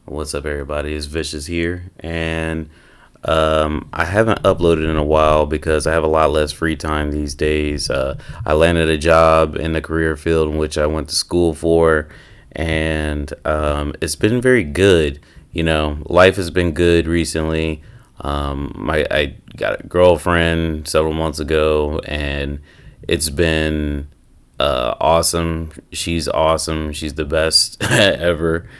What's up, everybody? It's Vicious here, and I haven't uploaded in a while because I have a lot less free time these days. I landed a job in the career field in which I went to school for, and it's been very good. You know, life has been good recently. I got a girlfriend several months ago, and it's been awesome. She's awesome. She's the best ever.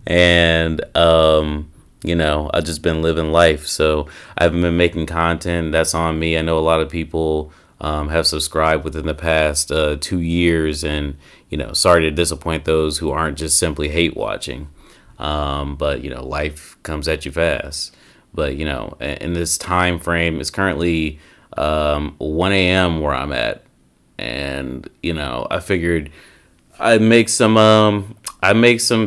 And I've just been living life. So I haven't been making content. That's on me. I know a lot of people have subscribed within the past 2 years, and sorry to disappoint those who aren't just simply hate watching. But life comes at you fast. But in this time frame, it's currently 1 a.m. where I'm at, and I figured I'd make some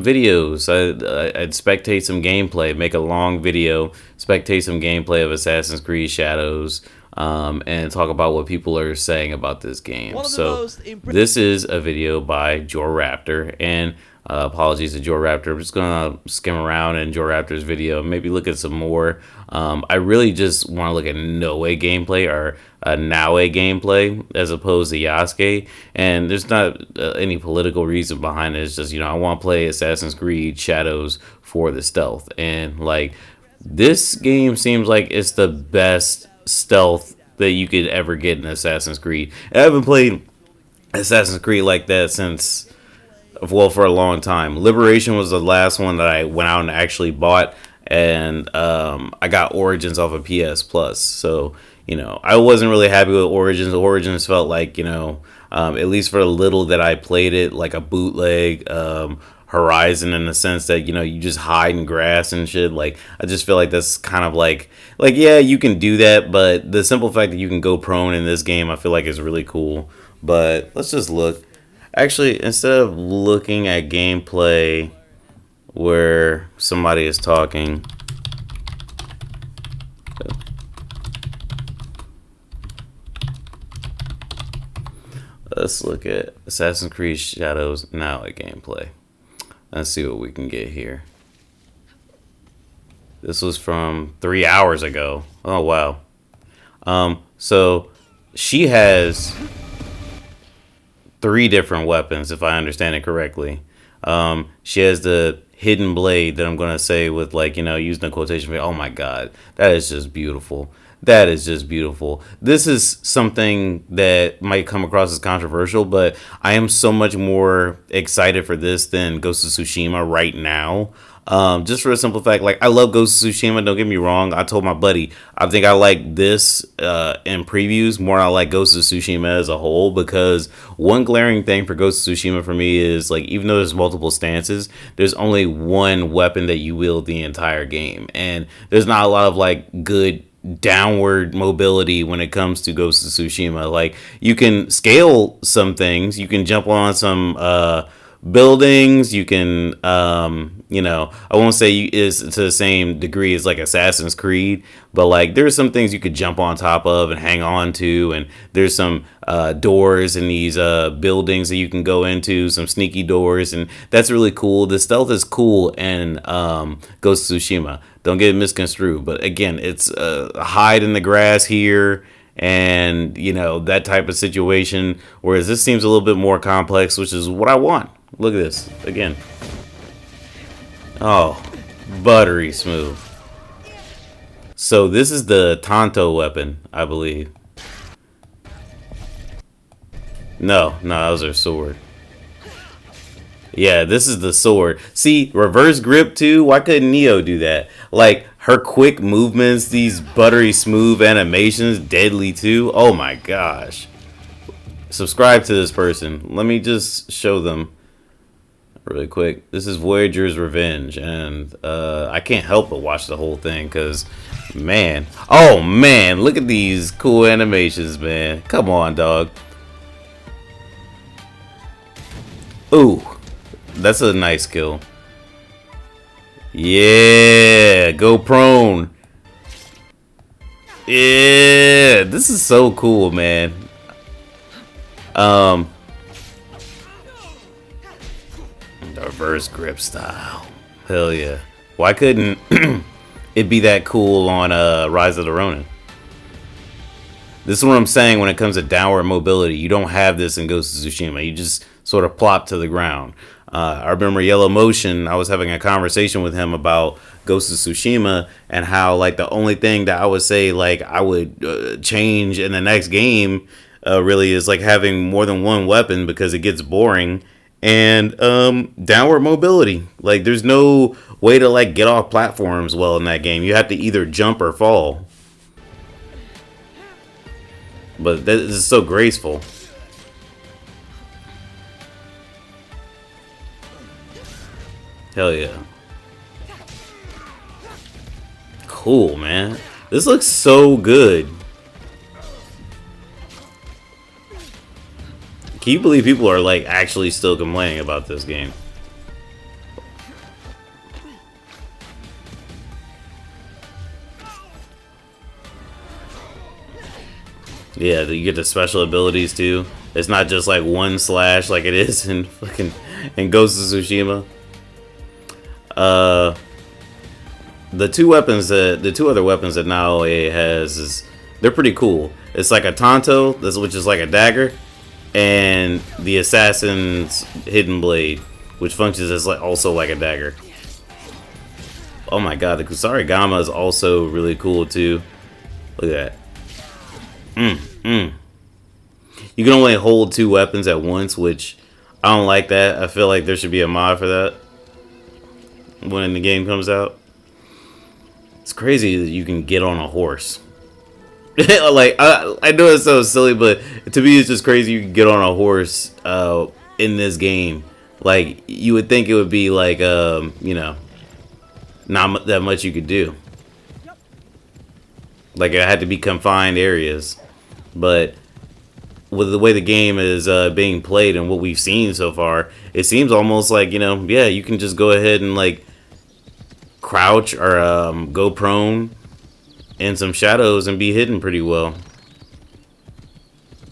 videos. I'd spectate some gameplay, make a long video, spectate some gameplay of Assassin's Creed Shadows, and talk about what people are saying about this game. So this is a video by JorRaptor, and apologies to JorRaptor. I'm just gonna skim around in JorRaptor's video, maybe look at some more. I really just want to look at Noe gameplay or Naue gameplay as opposed to Yasuke, and there's not any political reason behind it. It's just I want to play Assassin's Creed Shadows for the stealth, and like this game seems like it's the best stealth that you could ever get in Assassin's Creed. And I haven't played Assassin's Creed like that since, well, for a long time. Liberation was the last one that I went out and actually bought, and I got Origins off of PS Plus. So I wasn't really happy with Origins. Origins felt like at least for the little that I played it, like a bootleg Horizon, in the sense that you just hide in grass and shit. Like I just feel like that's kind of like yeah, you can do that, but the simple fact that you can go prone in this game, I feel like is really cool. But let's just look. Actually, instead of looking at gameplay where somebody is talking, let's look at Assassin's Creed Shadows now at gameplay. Let's see what we can get here. This was from 3 hours ago. Oh, wow. So she has 3 different weapons, if I understand it correctly. She has the hidden blade that I'm going to say with using the quotation. Oh my God, that is just beautiful. That is just beautiful. This is something that might come across as controversial, but I am so much more excited for this than Ghost of Tsushima right now. Just for a simple fact, I love Ghost of Tsushima, don't get me wrong. I told my buddy, I think I like this in previews more than I like Ghost of Tsushima as a whole, because one glaring thing for Ghost of Tsushima for me is, even though there's multiple stances, there's only one weapon that you wield the entire game, and there's not a lot of good downward mobility when it comes to Ghost of Tsushima. You can scale some things, you can jump on some buildings, you can I won't say is to the same degree as Assassin's Creed, but there's some things you could jump on top of and hang on to, and there's some doors in these buildings that you can go into, some sneaky doors, and that's really cool. The stealth is cool, and Ghost of Tsushima, don't get it misconstrued, but again, it's hide in the grass here, and that type of situation, whereas this seems a little bit more complex, which is what I want. Look at this again. Oh, buttery smooth. So this is the Tanto weapon, I believe. No, that was her sword. Yeah, this is the sword. See, reverse grip too. Why couldn't Neo do that? Her quick movements, these buttery smooth animations, deadly too. Oh my gosh. Subscribe to this person. Let me just show them really quick. This is Voyager's Revenge, and I can't help but watch the whole thing because, man, oh man, look at these cool animations, man. Come on, dog. Ooh, that's a nice kill. Yeah, go prone. Yeah, this is so cool, man. Reverse grip style. Hell yeah. Why couldn't it be that cool on Rise of the Ronin? This is what I'm saying when it comes to downward mobility. You don't have this in Ghost of Tsushima. You just sort of plop to the ground. I remember Yellow Motion, I was having a conversation with him about Ghost of Tsushima and how, like, the only thing that I would say, like, I would change in the next game really is, like, having more than one weapon because it gets boring. And downward mobility. Like, there's no way to, like, get off platforms well in that game. You have to either jump or fall. But that is so graceful. Hell yeah. Cool, man. This looks so good. Can you believe people are, like, actually still complaining about this game? Yeah, you get the special abilities too. It's not just like one slash like it is in fucking in Ghost of Tsushima. The two other weapons that Naoe has is they're pretty cool. It's like a Tanto, which is like a dagger, and the Assassin's Hidden Blade, which functions as like also like a dagger. Oh my god, the Kusarigama is also really cool too. Look at that. You can only hold two weapons at once, which I don't like that. I feel like there should be a mod for that when the game comes out. It's crazy that you can get on a horse. Like, I know it's so silly, but to me it's just crazy you can get on a horse in this game. Like, you would think it would be like, you know, not that much you could do. Like, it had to be confined areas. But with the way the game is being played and what we've seen so far, it seems almost like, you know, yeah, you can just go ahead and, like, crouch or go prone in some shadows and be hidden pretty well.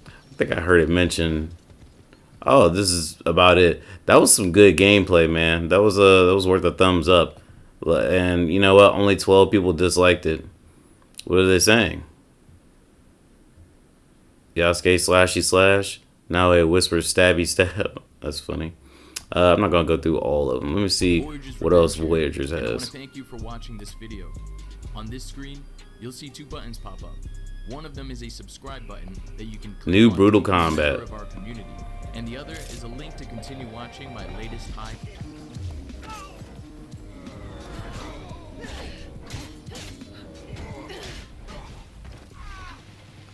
I think I heard it mentioned. Oh, this is about it. That was some good gameplay, man. That was worth a thumbs up. And you know what? Only 12 people disliked it. What are they saying? Yasuke slashy slash. Now it whispers stabby stab. That's funny. I'm not gonna go through all of them. Let me see what else Voyagers has. I want to thank you for watching this video. On this screen, you'll see two buttons pop up. One of them is a subscribe button that you can click New on Brutal to become a Combat. member of our community, and the other is a link to continue watching my latest high.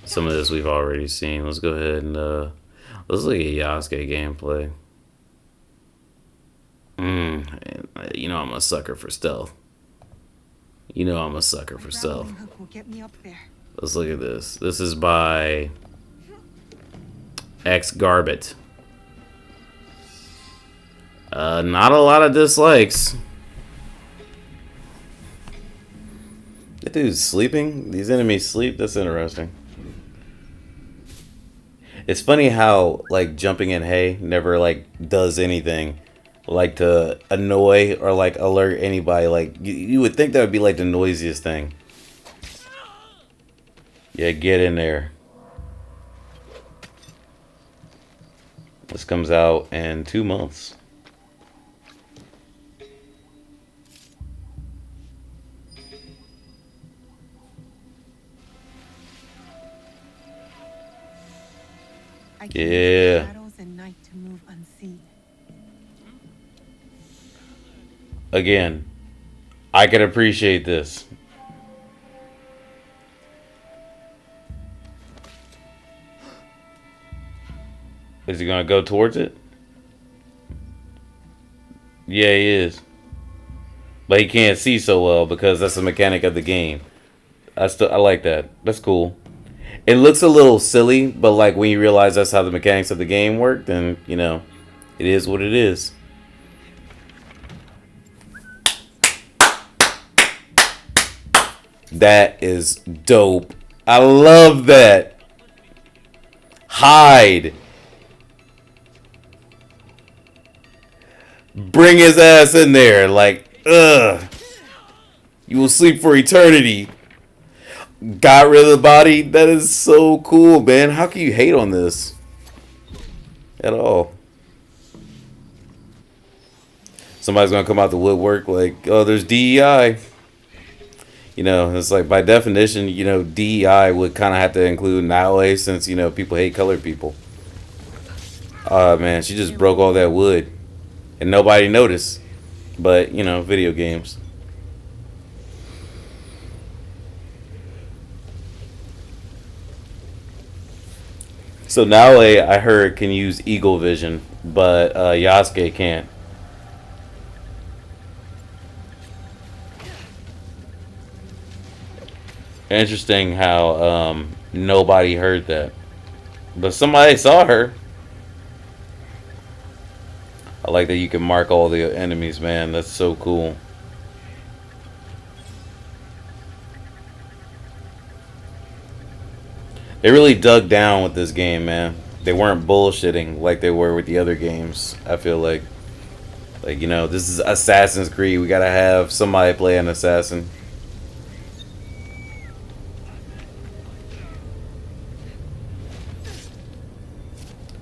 Some of this we've already seen. Let's go ahead and let's look at Yasuke gameplay. You know I'm a sucker for stealth. You know I'm a sucker for stealth. Let's look at this. This is by X Garbett. Not a lot of dislikes. That dude's sleeping? These enemies sleep? That's interesting. It's funny how, like, jumping in hay never, like, does anything, like, to annoy or, like, alert anybody. Like, you would think that would be, like, the noisiest thing. Yeah, get in there. This comes out in 2 months. Yeah. Again, I can appreciate this. Is he gonna go towards it? Yeah, he is. But he can't see so well because that's the mechanic of the game. I like that. That's cool. It looks a little silly, but like when you realize that's how the mechanics of the game work, then, you know, it is what it is. That is dope. I love that. Hide. Bring his ass in there. Like, ugh. You will sleep for eternity. Got rid of the body. That is so cool, man. How can you hate on this at all? Somebody's gonna come out the woodwork like, oh, there's DEI. You know, it's like by definition, you know, DEI would kind of have to include Naoe since, you know, people hate colored people. Oh, man, she just broke all that wood. And nobody noticed. But, you know, video games. So Naoe, I heard, can use eagle vision, but Yasuke can't. Interesting how nobody heard that. But somebody saw her. I like that you can mark all the enemies, man. That's so cool. They really dug down with this game, man. They weren't bullshitting like they were with the other games, I feel like. Like, you know, this is Assassin's Creed. We gotta have somebody play an assassin.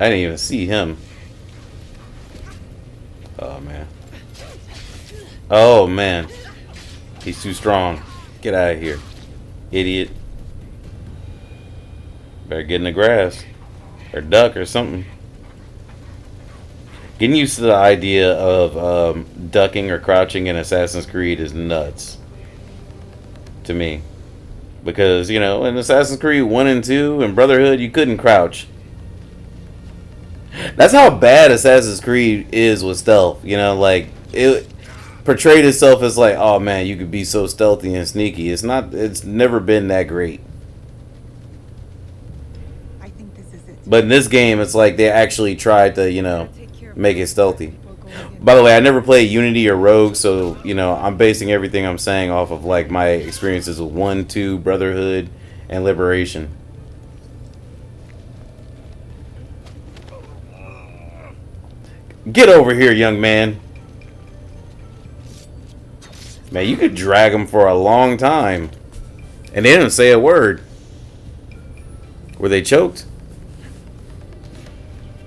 I didn't even see him. Oh, man. Oh, man. He's too strong. Get out of here. Idiot. Better get in the grass. Or duck or something. Getting used to the idea of ducking or crouching in Assassin's Creed is nuts. To me. Because, you know, in Assassin's Creed 1 and 2 and Brotherhood, you couldn't crouch. That's how bad Assassin's Creed is with stealth. You know, like, it portrayed itself as like, oh man, you could be so stealthy and sneaky. It's not, it's never been that great. I think this is it. But in this game, it's like they actually tried to, you know, make it stealthy. By the way, I never played Unity or Rogue, so, you know, I'm basing everything I'm saying off of, like, my experiences with 1, 2, Brotherhood, and Liberation. Get over here, young man. Man, you could drag them for a long time. And they didn't say a word. Were they choked?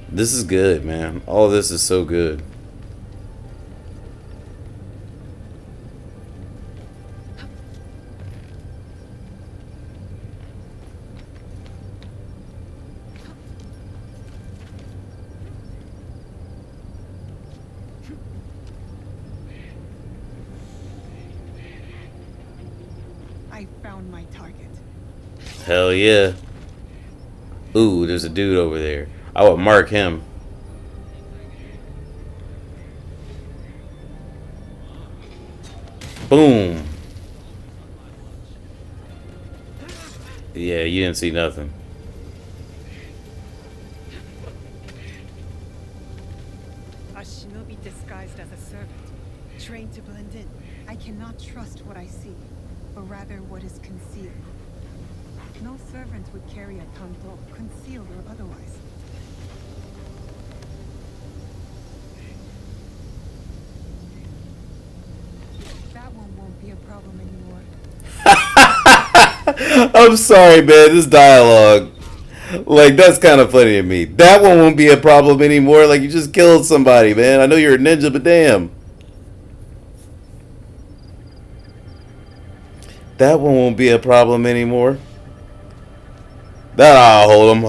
This is good, man. All this is so good. I found my target. Hell yeah. Ooh, there's a dude over there. I would mark him. Boom. Yeah, you didn't see nothing. A shinobi disguised as a servant, trained to blend in. I cannot trust what I see, but rather what is concealed. No servant would carry a tanto, concealed or otherwise. That one won't be a problem anymore. I'm sorry, man. This dialogue. Like, that's kind of funny to me. That one won't be a problem anymore. Like, you just killed somebody, man. I know you're a ninja, but damn. That one won't be a problem anymore. That I'll hold him.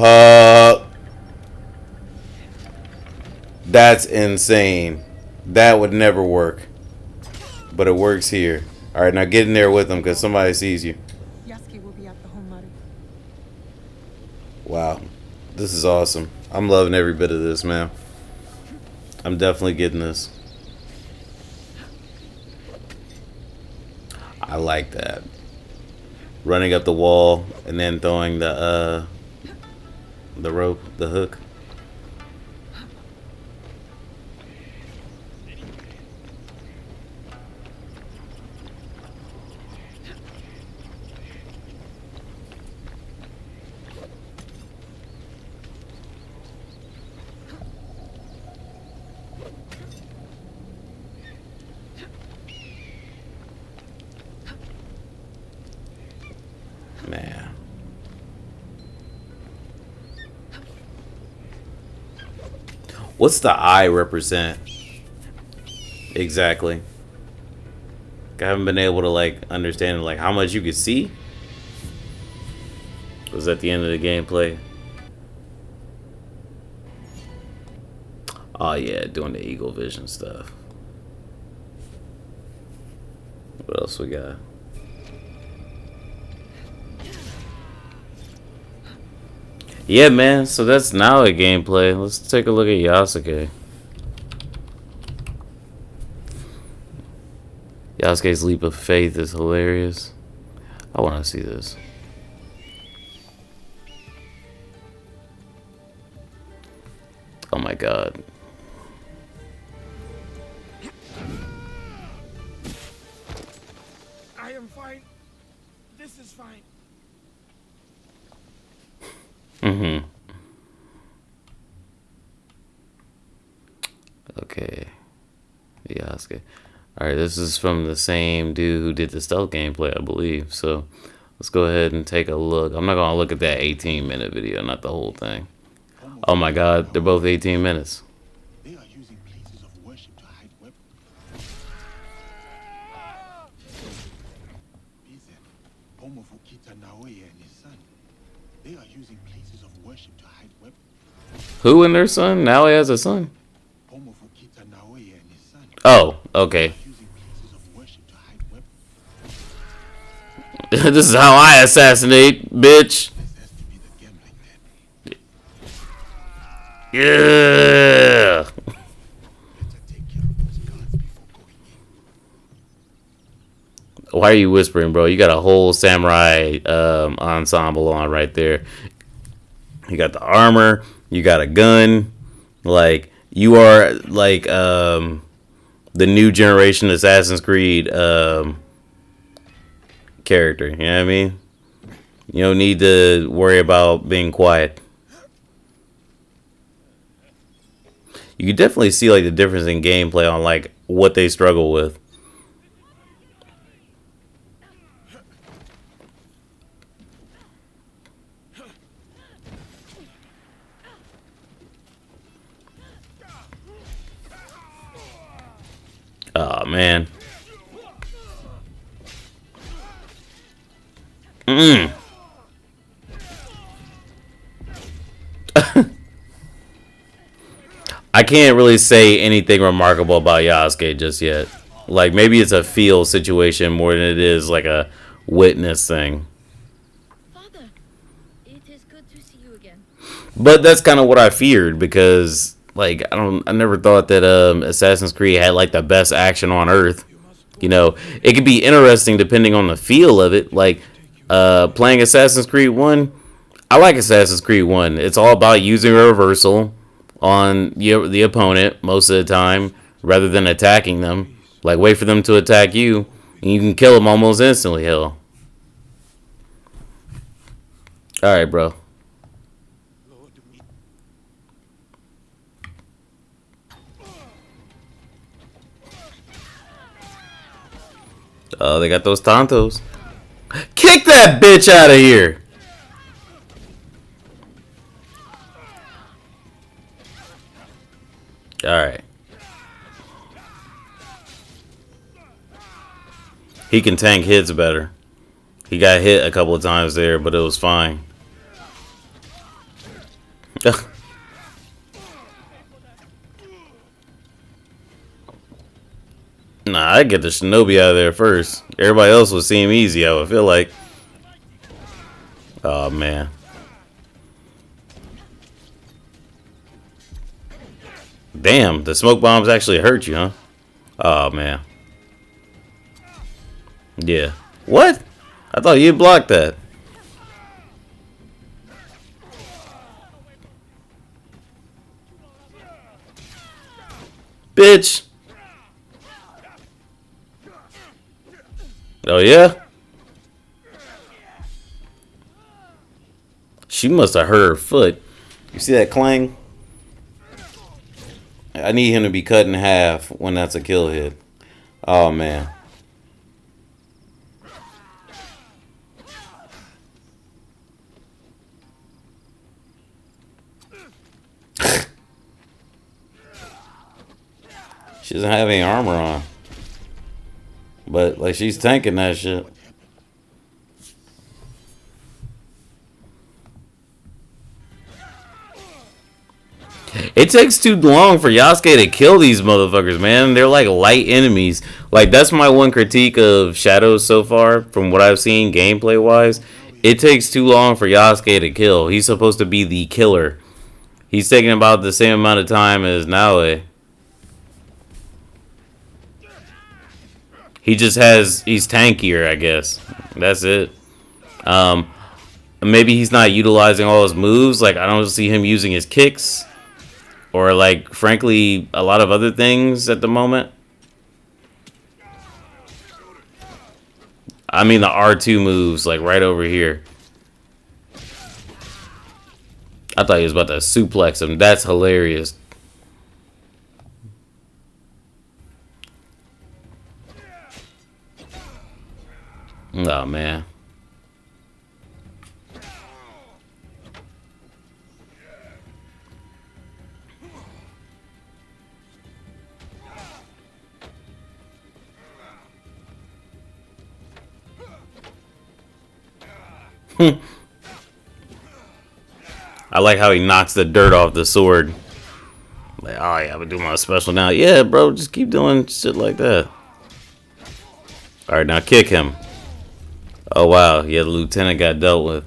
That's insane. That would never work. But it works here. Alright, now get in there with them because somebody sees you. Yasuke will be at the home maru. Wow. This is awesome. I'm loving every bit of this, man. I'm definitely getting this. I like that. Running up the wall and then throwing the rope, the hook. What's the eye represent? Exactly. I haven't been able to like understand like how much you could see. Was at the end of the gameplay. Oh yeah, doing the Eagle Vision stuff. What else we got? Yeah, man. So that's now a gameplay. Let's take a look at Yasuke. Yasuke's leap of faith is hilarious. I want to see this. Oh my god. I am fine. This is fine. Mm-hmm. Okay. Yasuke. Alright, this is from the same dude who did the stealth gameplay, I believe. So let's go ahead and take a look. I'm not gonna look at that 18-minute video, not the whole thing. Oh my god, they're both 18 minutes. They are using places of worship to hide weapons. Bizen, home of Okita Naoya and his son. They are using places of worship to hide weapons. Who and their son? Now he has a son. Home of Okita Naoya and his son. Oh, okay. Using places of worship to hide weapons. This is how I assassinate, bitch. This has to be the gambling den. Yeah. Better take care of those guards before going in. Why are you whispering, bro? You got a whole samurai ensemble on right there. You got the armor. You got a gun. Like, you are like the new generation Assassin's Creed character. You know what I mean? You don't need to worry about being quiet. You can definitely see like the difference in gameplay on like what they struggle with. Oh man. I can't really say anything remarkable about Yasuke just yet. Like, maybe it's a feel situation more than it is like a witness thing. Father, it is good to see you again. But that's kind of what I feared because, like, I never thought that Assassin's Creed had like the best action on Earth. You know, it could be interesting depending on the feel of it. Like, playing Assassin's Creed 1, I like Assassin's Creed 1. It's all about using a reversal on the opponent most of the time rather than attacking them. Like, wait for them to attack you and you can kill them almost instantly. Hell. Alright, bro. Oh, they got those Tontos. Kick that bitch out of here! Alright. He can tank hits better. He got hit a couple of times there, but it was fine. Nah, I'd get the Shinobi out of there first. Everybody else would seem easy, I would feel like. Oh, man. Damn, the smoke bombs actually hurt you, huh? Oh, man. Yeah. What? I thought you blocked that. Bitch. Oh, yeah? She must have hurt her foot. You see that clang? I need him to be cut in half when that's a kill hit. Oh, man. She doesn't have any armor on. But, like, she's tanking that shit. What happened? It takes too long for Yasuke to kill these motherfuckers, man. They're like light enemies. Like, that's my one critique of Shadows so far, from what I've seen gameplay wise. It takes too long for Yasuke to kill. He's supposed to be the killer. He's taking about the same amount of time as Naoe. He's tankier, I guess. That's it. Maybe he's not utilizing all his moves. Like, I don't see him using his kicks. Or, like, frankly, a lot of other things at the moment. I mean the R2 moves, like, right over here. I thought he was about to suplex him. That's hilarious. Oh, man. I like how he knocks the dirt off the sword. Like, oh yeah, I'm doing my special now. Yeah, bro, just keep doing shit like that. Alright, now kick him. Oh wow, yeah, the lieutenant got dealt with.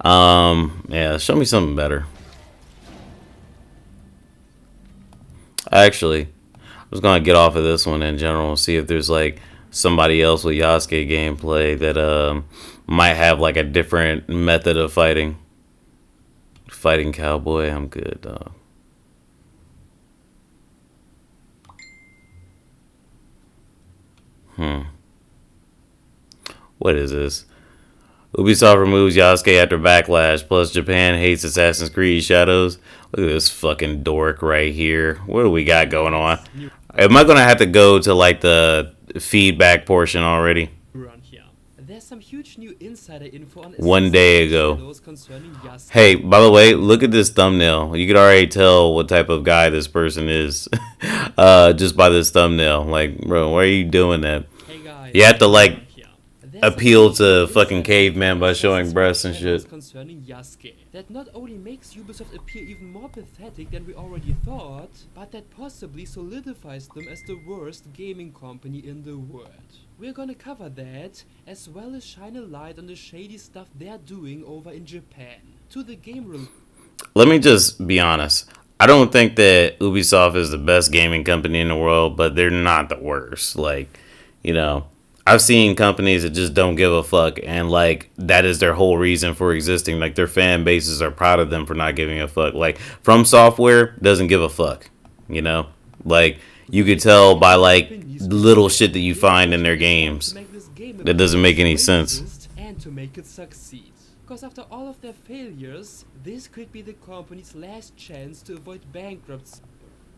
Yeah, show me something better. Actually, I was gonna get off of this one in general and see if there's like somebody else with Yasuke gameplay that might have like a different method of fighting. Fighting cowboy, I'm good, dog. What is this? Ubisoft removes Yasuke after Backlash, plus Japan hates Assassin's Creed Shadows. Look at this fucking dork right here. What do we got going on? Am I gonna have to go to like the feedback portion already? Around here. There's some huge new insider info on One day ago. Shadows concerning Yasuke. Hey, by the way, look at this thumbnail. You could already tell what type of guy this person is just by this thumbnail. Like, bro, why are you doing that? Hey guys, You have to like around here. There's appeal some to huge fucking insider caveman info by on showing Assassin's breasts and Creed Shadows shit. concerning Yasuke. That not only makes Ubisoft appear even more pathetic than we already thought, but that possibly solidifies them as the worst gaming company in the world. We're gonna cover that, as well as shine a light on the shady stuff they're doing over in Japan. To the game Let me just be honest. I don't think that Ubisoft is the best gaming company in the world, but they're not the worst. Like, you know, I've seen companies that just don't give a fuck, and like that is their whole reason for existing. Like their fan bases are proud of them for not giving a fuck. Like From Software doesn't give a fuck, you know? Like you could tell by like little shit that you find in their games. That doesn't make any sense. And to make it succeed. Because after all of their failures, this could be the company's last chance to avoid bankruptcy.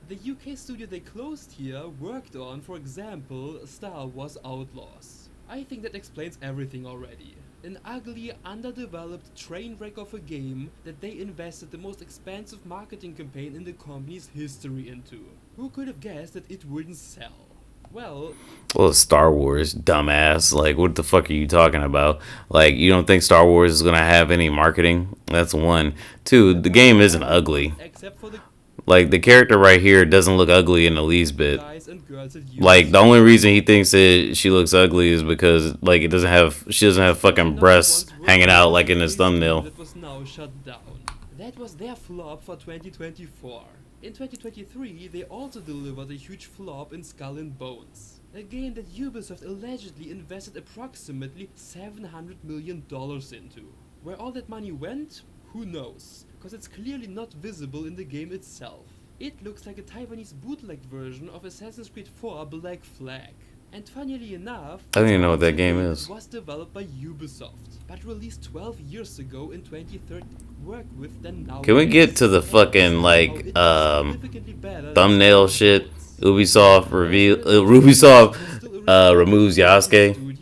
The UK studio they closed here worked on, for example, Star Wars Outlaws. I think that explains everything already. An ugly, underdeveloped train wreck of a game that they invested the most expensive marketing campaign in the company's history into. Who could have guessed that it wouldn't sell? Well, it's Star Wars, dumbass. Like, what the fuck are you talking about? Like, you don't think Star Wars is gonna have any marketing? That's one. Two, the game isn't ugly. except for the Like, the character right here doesn't look ugly in the least bit. guys and girls at Like, the only reason he thinks that she looks ugly is because, like, she doesn't have fucking breasts hanging out like in his thumbnail. That was now shut down. That was their flop for 2024. In 2023, they also delivered a huge flop in Skull and Bones, a game that Ubisoft allegedly invested approximately $700 million into. Where all that money went, who knows, because it's clearly not visible in the game itself. It looks like a Taiwanese bootleg version of Assassin's Creed 4 Black Flag. And funnily enough, I don't even know what that game it is. was developed by Ubisoft, but released 12 years ago in 2013. Work with them now. Can we get to the fucking, like, thumbnail shit? Ubisoft removes Yasuke.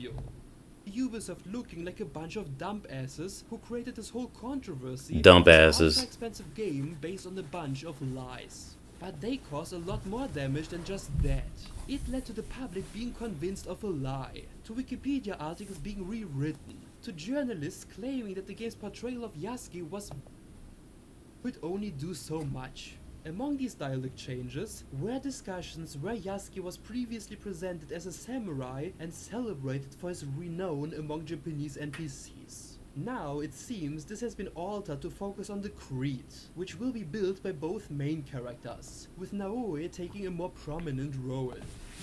Ubisoft looking like a bunch of dump asses who created this whole controversy. Dump of this asses. ultra-expensive game based on a bunch of lies. But they caused a lot more damage than just that. It led to the public being convinced of a lie, to Wikipedia articles being rewritten, to journalists claiming that the game's portrayal of Yasuke could only do so much. Among these dialogue changes were discussions where Yasuke was previously presented as a samurai and celebrated for his renown among Japanese NPCs. Now it seems this has been altered to focus on the Creed, which will be built by both main characters, with Naoe taking a more prominent role.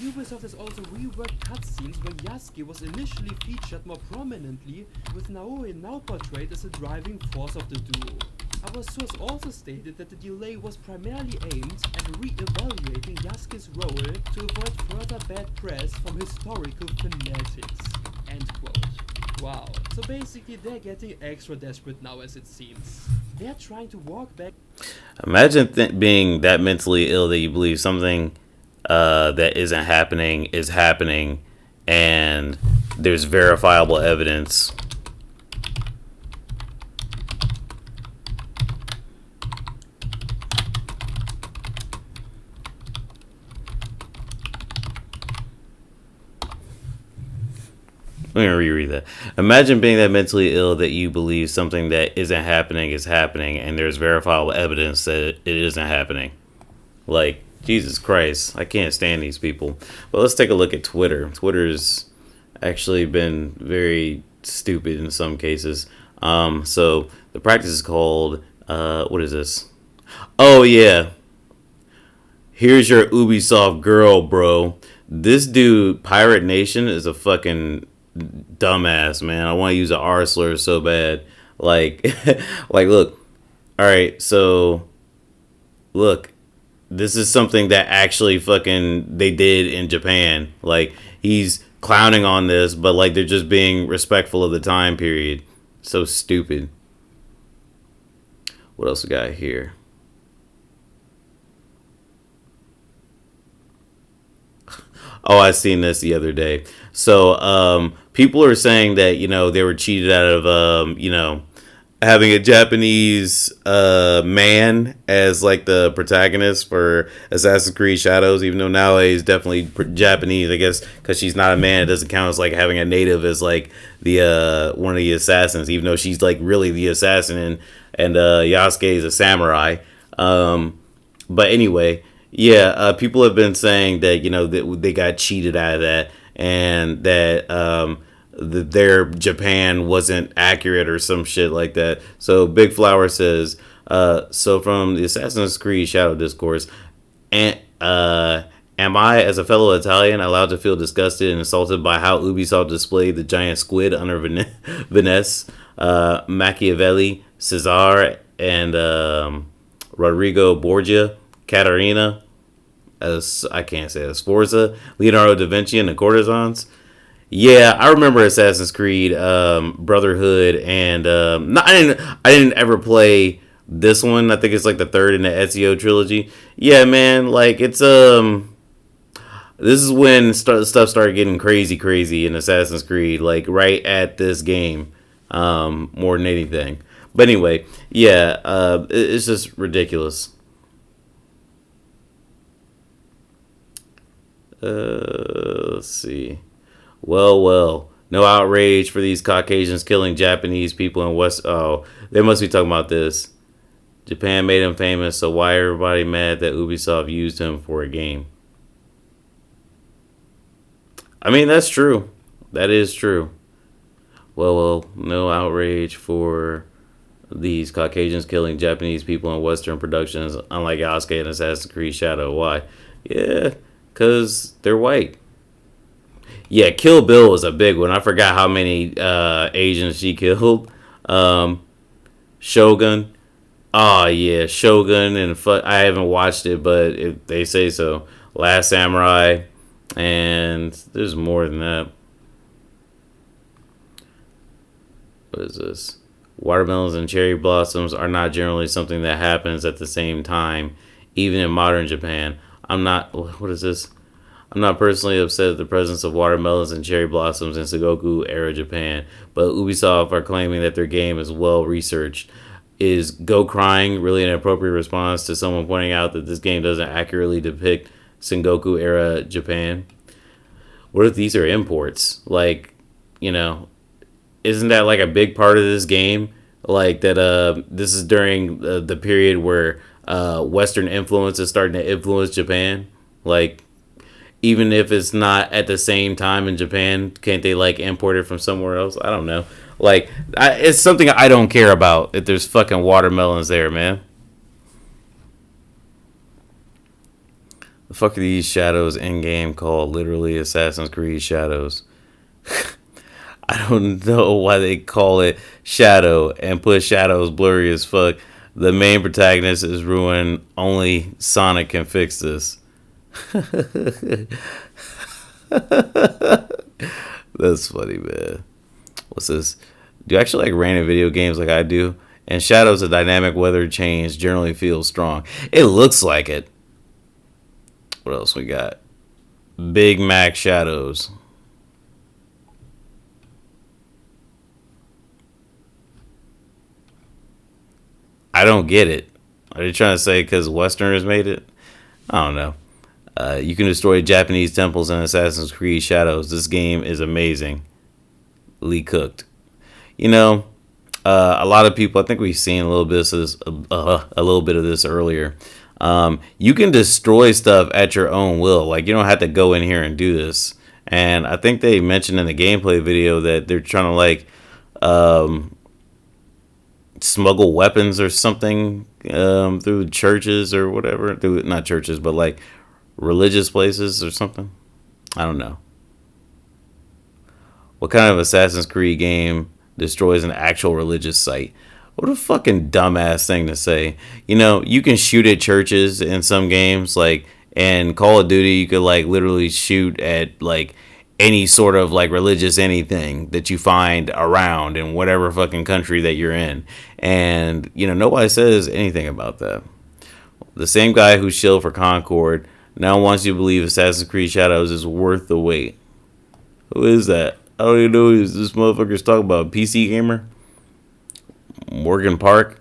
Ubisoft has also reworked cutscenes where Yasuke was initially featured more prominently, with Naoe now portrayed as the driving force of the duo. Our source also stated that the delay was primarily aimed at re-evaluating Yasuke's role to avoid further bad press from historical fanatics. End quote. Wow, so basically they're getting extra desperate now as it seems. They're trying to walk back. Imagine being that mentally ill that you believe something that isn't happening is happening, and there's verifiable evidence. I'm going to reread that. Imagine being that mentally ill that you believe something that isn't happening is happening, and there's verifiable evidence that it isn't happening. Like, Jesus Christ, I can't stand these people. But let's take a look at Twitter. Twitter's actually been very stupid in some cases. So the practice is called, what is this? Oh, yeah. Here's your Ubisoft girl, bro. This dude, Pirate Nation, is a fucking dumbass, man. I want to use an R slur so bad. Like, look. All right, so look, this is something that actually fucking they did in Japan. Like, he's clowning on this, but like they're just being respectful of the time period. So stupid. What else we got here? Oh, I seen this the other day. So, people are saying that, you know, they were cheated out of, you know, having a Japanese man as like the protagonist for Assassin's Creed Shadows, even though Naoe is definitely Japanese, I guess, because she's not a man. It doesn't count as like having a native as like the one of the assassins, even though she's like really the assassin, and Yasuke is a samurai. But anyway. Yeah, people have been saying that, you know, that they got cheated out of that, and that their Japan wasn't accurate or some shit like that. So Big Flower says, so from the Assassin's Creed Shadow Discourse, am I, as a fellow Italian, allowed to feel disgusted and insulted by how Ubisoft displayed the giant squid under Venice, Machiavelli, Cesar, and Rodrigo Borgia, Caterina, as I can't say it, Sforza, Leonardo da Vinci, and the courtesans. Yeah, I remember Assassin's Creed Brotherhood, and I didn't ever play this one. I think it's like the third in the Ezio trilogy. Yeah, man, like it's this is when stuff started getting crazy in Assassin's Creed, like right at this game, more than anything. But anyway, yeah, it's just ridiculous. Let's see. Well. No outrage for these Caucasians killing Japanese people in West. Oh, they must be talking about this. Japan made him famous, so why everybody mad that Ubisoft used him for a game? I mean, that's true. That is true. Well, no outrage for these Caucasians killing Japanese people in Western productions, unlike Yasuke and Assassin's Creed Shadow. Why? Yeah. Because they're white. Yeah, Kill Bill was a big one. I forgot how many Asians she killed. Shogun. Oh, yeah, Shogun. And I haven't watched it, but they say so. Last Samurai. And there's more than that. What is this? Watermelons and cherry blossoms are not generally something that happens at the same time, even in modern Japan. What is this? I'm not personally upset at the presence of watermelons and cherry blossoms in Sengoku era Japan, but Ubisoft are claiming that their game is well researched. is Go crying really an appropriate response to someone pointing out that this game doesn't accurately depict Sengoku era Japan? What if these are imports? Like, you know, isn't that like a big part of this game? Like that this is during the period where Western influence is starting to influence Japan. Like, even if it's not at the same time in Japan, can't they like import it from somewhere else? I don't know. Like, it's something I don't care about if there's fucking watermelons there, man. The fuck are these shadows in game called? Literally Assassin's Creed Shadows. I don't know why they call it Shadow and put shadows blurry as fuck. The main protagonist is ruined. Only Sonic can fix this. That's funny, man. What's this? Do you actually like random video games like I do? And Shadows, a dynamic weather change, generally feels strong. It looks like it. What else we got? Big Mac Shadows. I don't get it. Are they trying to say because Westerners made it? I don't know. You can destroy Japanese temples in Assassin's Creed Shadows. This game is amazing. Lee Cooked. You know, a lot of people, I think we've seen a little bit of this earlier. You can destroy stuff at your own will. Like, you don't have to go in here and do this. And I think they mentioned in the gameplay video that they're trying to like smuggle weapons or something through churches or whatever. Through not churches, but like religious places or something. I don't know. What kind of Assassin's Creed game destroys an actual religious site? What a fucking dumbass thing to say. You know, you can shoot at churches in some games, like in Call of Duty, you could like literally shoot at like any sort of like religious anything that you find around in whatever fucking country that you're in. And, you know, nobody says anything about that. The same guy who shilled for Concord now wants you to believe Assassin's Creed Shadows is worth the wait. Who is that? I don't even know who this motherfucker's talking about. PC gamer? Morgan Park?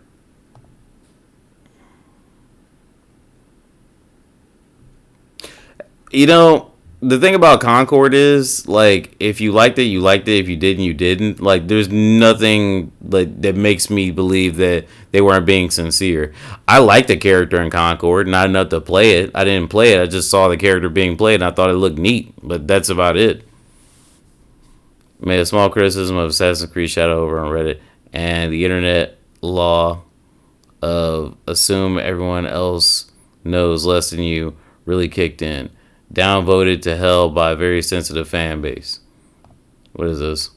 You know, the thing about Concord is, like, if you liked it, you liked it. If you didn't, you didn't. Like, there's nothing like that makes me believe that they weren't being sincere. I liked the character in Concord, not enough to play it. I didn't play it. I just saw the character being played, and I thought it looked neat. But that's about it. Made a small criticism of Assassin's Creed Shadow over on Reddit, and the internet law of assume everyone else knows less than you really kicked in. Downvoted to hell by a very sensitive fan base. What is this?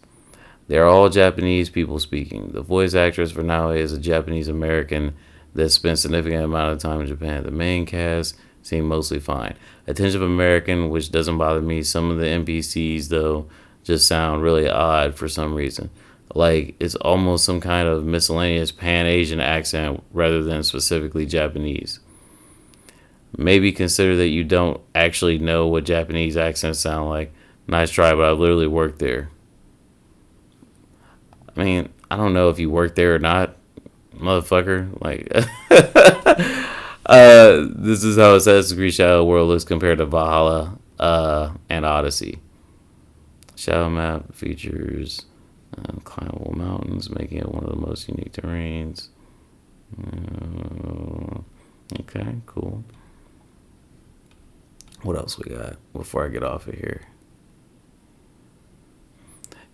They are all Japanese people speaking. The voice actress for Naoe is a Japanese American that spent a significant amount of time in Japan. The main cast seemed mostly fine. Attention of American, which doesn't bother me. Some of the NPCs, though, just sound really odd for some reason. Like, it's almost some kind of miscellaneous Pan-Asian accent rather than specifically Japanese. Maybe consider that you don't actually know what Japanese accents sound like. Nice try, but I've literally worked there. I mean, I don't know if you worked there or not, motherfucker. Like, this is how Assassin's Creed Shadow World looks compared to Valhalla and Odyssey. Shadow map features climbable mountains, making it one of the most unique terrains. Okay, cool. What else we got before I get off of here?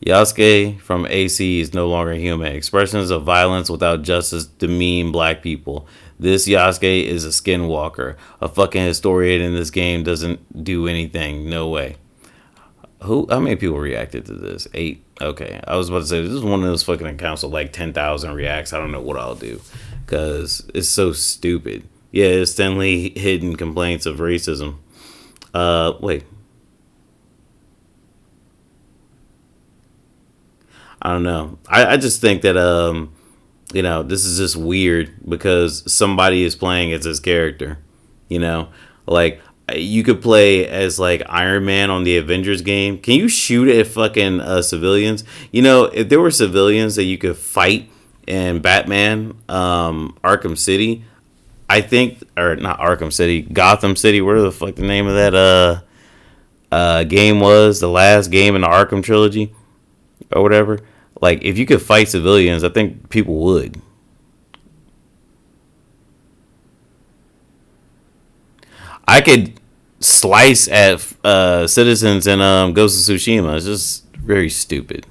Yasuke from AC is no longer human. Expressions of violence without justice demean black people. This Yasuke is a skinwalker. A fucking historian in this game doesn't do anything. No way. How many people reacted to this? 8. Okay. I was about to say, this is one of those fucking accounts with like 10,000 reacts. I don't know what I'll do. Because it's so stupid. Yeah, it's thinly hidden complaints of racism. Wait. I don't know. I just think that, you know, this is just weird because somebody is playing as this character. You know? Like, you could play as, like, Iron Man on the Avengers game. Can you shoot at fucking civilians? You know, if there were civilians that you could fight in Batman, Arkham City. I think, or not Arkham City, Gotham City. Where the fuck the name of that game was? The last game in the Arkham trilogy, or whatever. Like, if you could fight civilians, I think people would. I could slice at citizens in Ghost of Tsushima. It's just very stupid.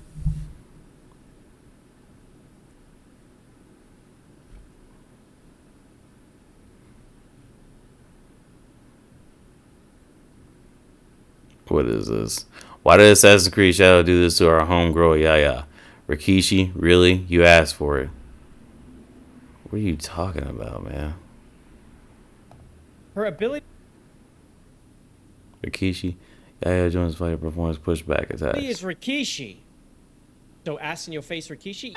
What is this? Why did Assassin's Creed Shadow do this to our homegirl Yaya? Rikishi, really? You asked for it. What are you talking about, man? Her ability Rikishi, Yaya Jones' fighter performance pushback attacks. is Rikishi. So ass in your face, Rikishi.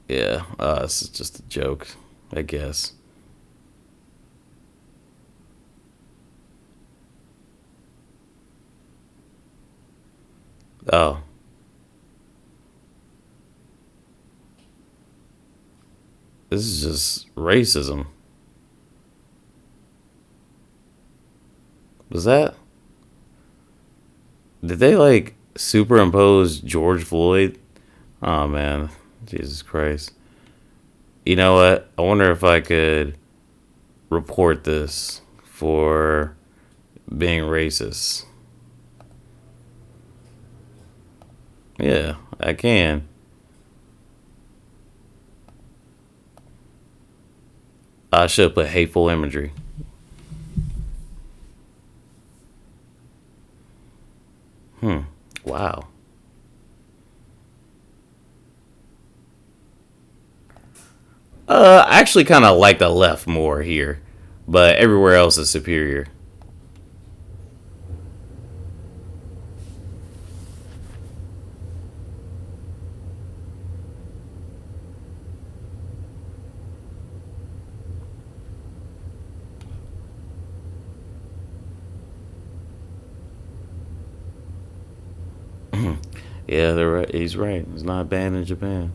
Yeah, this is just a joke, I guess. Oh. This is just racism. Was that? Did they like superimpose George Floyd? Oh man, Jesus Christ. You know what? I wonder if I could report this for being racist. Yeah, I can. I should put hateful imagery. Wow. I actually kind of like the left more here, but everywhere else is superior. Yeah, they're right. He's right. It's not banned in Japan.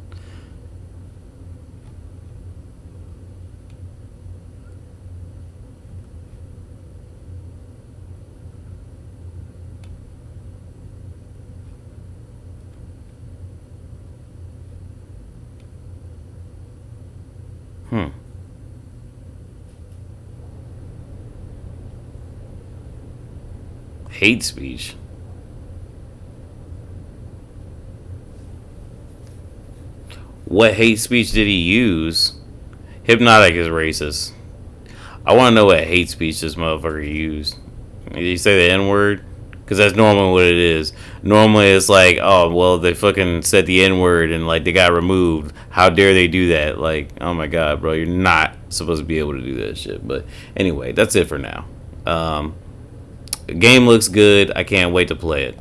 Hate speech. What hate speech did he use? Hypnotic is racist. I want to know what hate speech this motherfucker used. Did he say the N-word? Because that's normally what it is. Normally it's like, oh, well, they fucking said the N-word and, like, they got removed. How dare they do that? Like, oh my god, bro, you're not supposed to be able to do that shit. But anyway, that's it for now. The game looks good. I can't wait to play it.